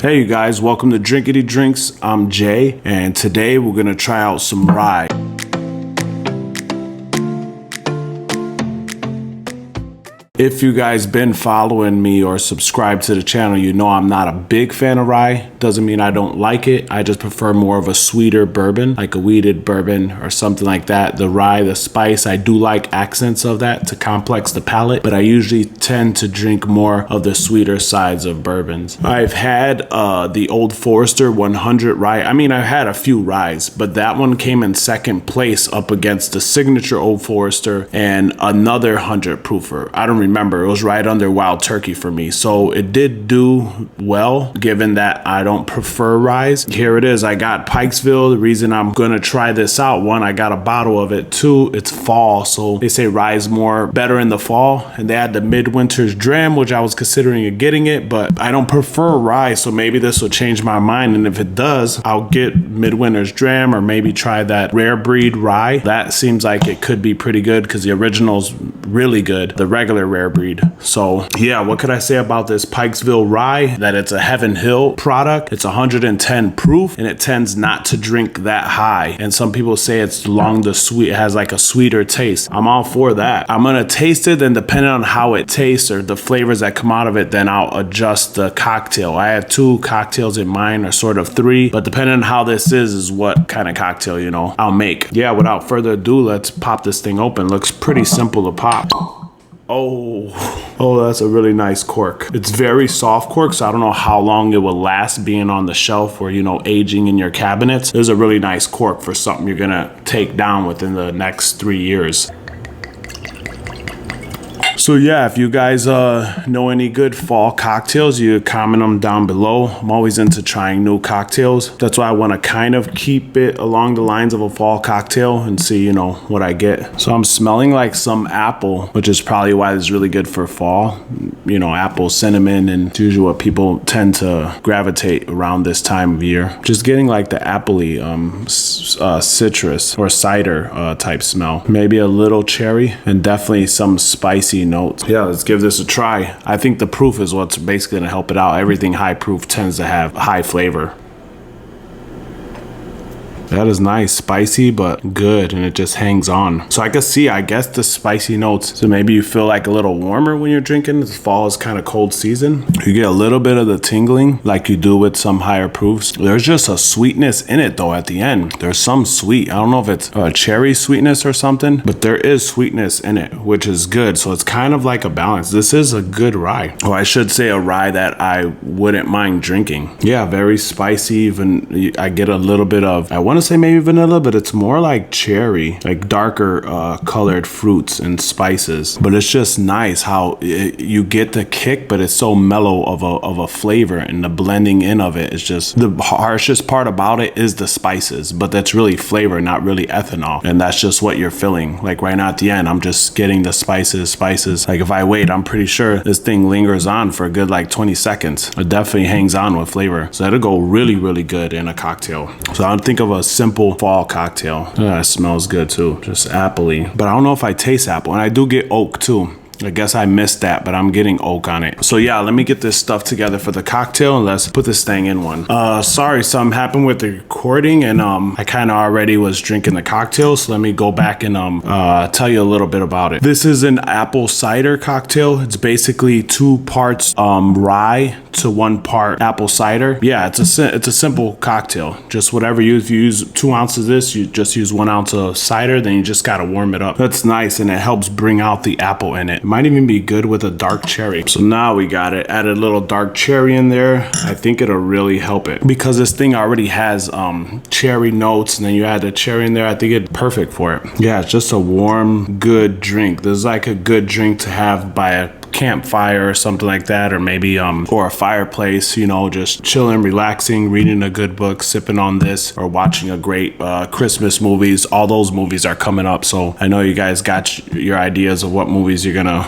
Hey you guys, welcome to Drinkity Drinks. I'm Jay, and today we're gonna try out some rye. If you guys been following me or subscribed to the channel, you know I'm not a big fan of rye. Doesn't mean I don't like it. I just prefer more of a sweeter bourbon, like a wheated bourbon or something like that. The rye, the spice, I do like accents of that to complex the palate, but I usually tend to drink more of the sweeter sides of bourbons. I've had the Old Forester 100 rye. I mean, I've had a few ryes, but that one came in second place up against the signature Old Forester and another 100 proofer. I don't remember, it was right under Wild Turkey for me, so it did do well given that I don't prefer ryes. Here it is. I got Pikesville. The reason I'm gonna try this out, one, I got a bottle of it. Two, it's fall, so they say rye is more better in the fall, and they had the midwinter's dram, which I was considering getting it, but I don't prefer rye, so maybe this will change my mind, and if it does, I'll get midwinter's dram or maybe try that rare breed rye. That seems like it could be pretty good because the original's really good, the regular rare breed. So yeah, what could I say about this Pikesville Rye? That it's a Heaven Hill product. It's 110 proof and it tends not to drink that high. And some people say it's along the sweet, it has like a sweeter taste. I'm all for that. I'm gonna taste it, and depending on how it tastes or the flavors that come out of it, then I'll adjust the cocktail. I have two cocktails in mind, or sort of three, but depending on how this is what kind of cocktail, you know, I'll make. Yeah, without further ado, let's pop this thing open. Looks pretty simple to pop. Oh, that's a really nice cork. It's very soft cork, so I don't know how long it will last being on the shelf or, you know, aging in your cabinets. There's a really nice cork for something you're gonna take down within the next 3 years. So yeah, if you guys know any good fall cocktails, you comment them down below. I'm always into trying new cocktails. That's why I want to kind of keep it along the lines of a fall cocktail and see, you know, what I get. So I'm smelling like some apple, which is probably why this is really good for fall. You know, apple, cinnamon, and it's usually what people tend to gravitate around this time of year. Just getting like the appley, citrus or cider type smell. Maybe a little cherry and definitely some spicy notes. Yeah, let's give this a try. I think the proof is what's basically gonna help it out. Everything high proof tends to have high flavor. That is nice, spicy, but good, and it just hangs on. So I can see, I guess, the spicy notes. So maybe you feel like a little warmer when you're drinking. This fall is kind of cold season. You get a little bit of the tingling like you do with some higher proofs. There's just a sweetness in it though at the end. There's some sweet. I don't know if it's a cherry sweetness or something, but there is sweetness in it, which is good. So it's kind of like a balance. This is a good rye. Or I should say a rye that I wouldn't mind drinking. Yeah, very spicy. Even I get a little bit of, I want to say maybe vanilla, but it's more like cherry, like darker colored fruits and spices. But it's just nice how you get the kick, but it's so mellow of a flavor, and the blending in of it is just, the harshest part about it is the spices, but that's really flavor, not really ethanol, and that's just what you're feeling. Like right now at the end, I'm just getting the spices. Like if I wait, I'm pretty sure this thing lingers on for a good like 20 seconds. It definitely hangs on with flavor, so that'll go really, really good in a cocktail. So I think of a simple fall cocktail. It smells good too, just appley, but I don't know if I taste apple, and I do get oak too. I guess I missed that, but I'm getting oak on it. So yeah, let me get this stuff together for the cocktail, and let's put this thing in one. Sorry, something happened with the recording, and I kind of already was drinking the cocktail, so let me go back and tell you a little bit about it. This is an apple cider cocktail. It's basically 2 parts rye to 1 part apple cider. Yeah, it's a simple cocktail. Just whatever if you use 2 ounces of this, you just use 1 ounce of cider, then you just gotta warm it up. That's nice, and it helps bring out the apple in it. Might even be good with a dark cherry. So now we got it. Added a little dark cherry in there. I think it'll really help it because this thing already has cherry notes, and then you add the cherry in there. I think it's perfect for it. Yeah, it's just a warm, good drink. This is like a good drink to have by a campfire or something like that, or maybe or a fireplace, you know, just chilling, relaxing, reading a good book, sipping on this, or watching a great Christmas movies. All those movies are coming up, so I know you guys got your ideas of what movies you're gonna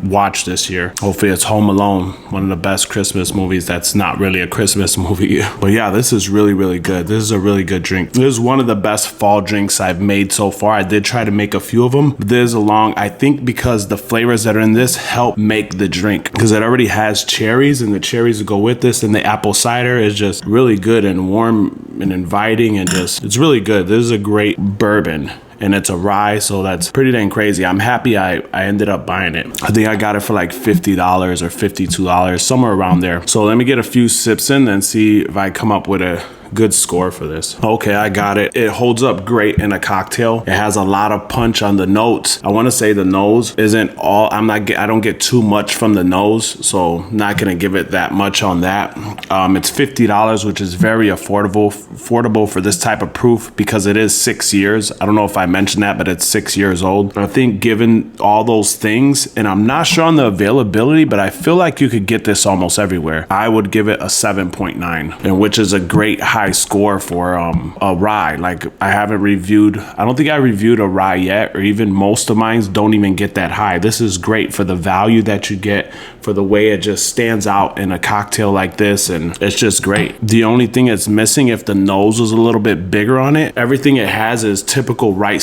watch this year. Hopefully it's Home Alone, one of the best Christmas movies that's not really a Christmas movie. But yeah, this is really, really good. This is a really good drink. This is one of the best fall drinks I've made so far. I did try to make a few of them, but there's I think because the flavors that are in this help make the drink, because it already has cherries and the cherries go with this, and the apple cider is just really good and warm and inviting, and just, it's really good. This is a great bourbon. And it's a rye, so that's pretty dang crazy. I'm happy I ended up buying it. I think I got it for like $50 or $52, somewhere around there. So let me get a few sips in and see if I come up with a good score for this. Okay, I got it. It holds up great in a cocktail. It has a lot of punch on the notes. I want to say the nose isn't all, I don't get too much from the nose, so not gonna give it that much on that. It's $50, which is very affordable for this type of proof, because it is 6 years. I don't know if I mentioned that, but it's 6 years old. I think given all those things, and I'm not sure on the availability, but I feel like you could get this almost everywhere. I would give it a 7.9, and which is a great high score for a rye. Like, I don't think I reviewed a rye yet, or even most of mine don't even get that high. This is great for the value that you get, for the way it just stands out in a cocktail like this, and it's just great. The only thing it's missing, if the nose was a little bit bigger on it, everything it has is typical rye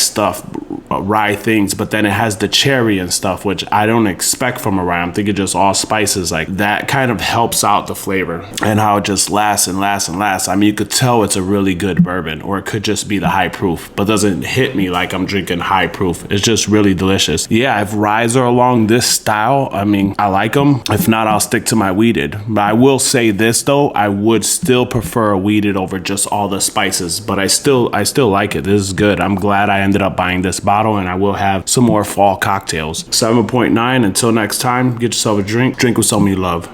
things, but then it has the cherry and stuff, which I don't expect from a rye. I'm thinking just all spices. Like, that kind of helps out the flavor and how it just lasts and lasts and lasts. I mean, you could tell it's a really good bourbon, or it could just be the high proof, but doesn't hit me like I'm drinking high proof. It's just really delicious. Yeah, if ryes are along this style, I mean, I like them. If not, I'll stick to my wheated. But I will say this though, I would still prefer a wheated over just all the spices, but I still like it. This is good. I'm glad I ended up buying this bottle, and I will have some more fall cocktails. 7.9. Until next time, get yourself a drink with someone you love.